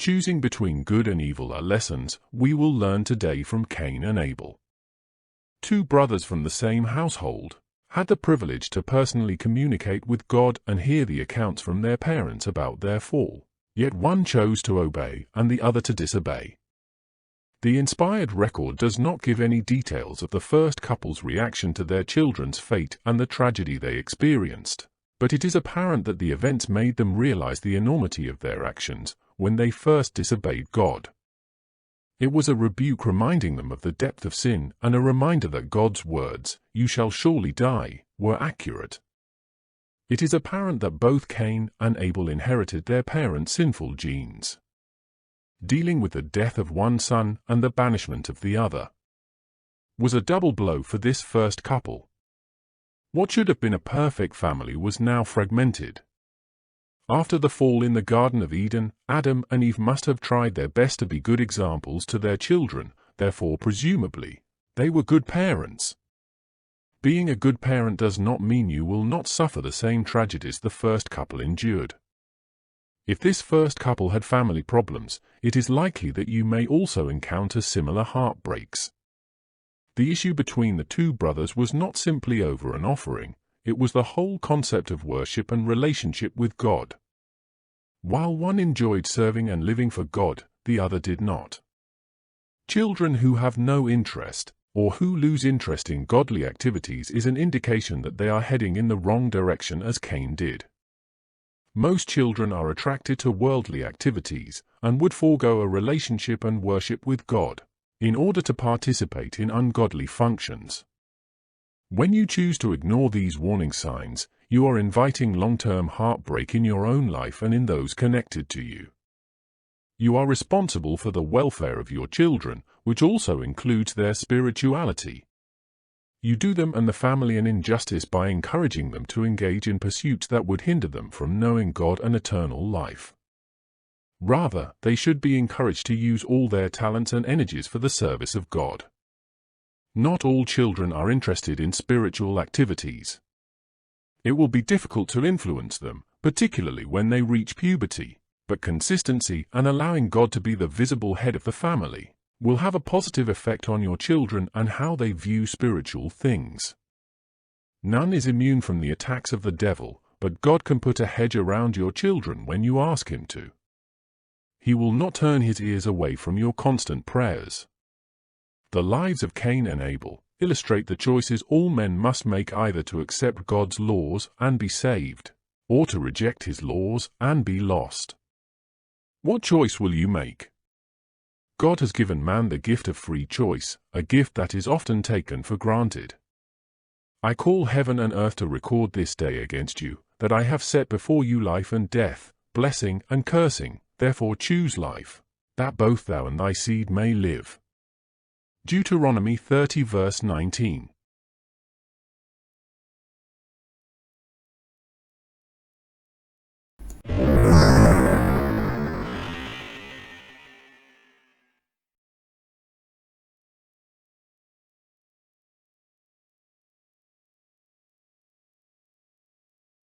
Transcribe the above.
Choosing between good and evil are lessons we will learn today from Cain and Abel. Two brothers from the same household had the privilege to personally communicate with God and hear the accounts from their parents about their fall. Yet one chose to obey and the other to disobey. The inspired record does not give any details of the first couple's reaction to their children's fate and the tragedy they experienced, but it is apparent that the events made them realize the enormity of their actions when they first disobeyed God. It was a rebuke reminding them of the depth of sin and a reminder that God's words, "You shall surely die," were accurate. It is apparent that both Cain and Abel inherited their parents' sinful genes. Dealing with the death of one son and the banishment of the other was a double blow for this first couple. What should have been a perfect family was now fragmented. After the fall in the Garden of Eden, Adam and Eve must have tried their best to be good examples to their children, therefore presumably, they were good parents. Being a good parent does not mean you will not suffer the same tragedies the first couple endured. If this first couple had family problems, it is likely that you may also encounter similar heartbreaks. The issue between the two brothers was not simply over an offering, it was the whole concept of worship and relationship with God. While one enjoyed serving and living for God, the other did not. Children who have no interest, or who lose interest in godly activities, is an indication that they are heading in the wrong direction, as Cain did. Most children are attracted to worldly activities and would forego a relationship and worship with God in order to participate in ungodly functions. When you choose to ignore these warning signs, you are inviting long-term heartbreak in your own life and in those connected to you. You are responsible for the welfare of your children, which also includes their spirituality. You do them and the family an injustice by encouraging them to engage in pursuits that would hinder them from knowing God and eternal life. Rather, they should be encouraged to use all their talents and energies for the service of God. Not all children are interested in spiritual activities. It will be difficult to influence them, particularly when they reach puberty, but consistency and allowing God to be the visible head of the family will have a positive effect on your children and how they view spiritual things. None is immune from the attacks of the devil, but God can put a hedge around your children when you ask Him to. He will not turn His ears away from your constant prayers. The lives of Cain and Abel illustrate the choices all men must make, either to accept God's laws and be saved, or to reject His laws and be lost. What choice will you make? God has given man the gift of free choice, a gift that is often taken for granted. I call heaven and earth to record this day against you, that I have set before you life and death, blessing and cursing, therefore choose life, that both thou and thy seed may live. Deuteronomy 30 verse 19.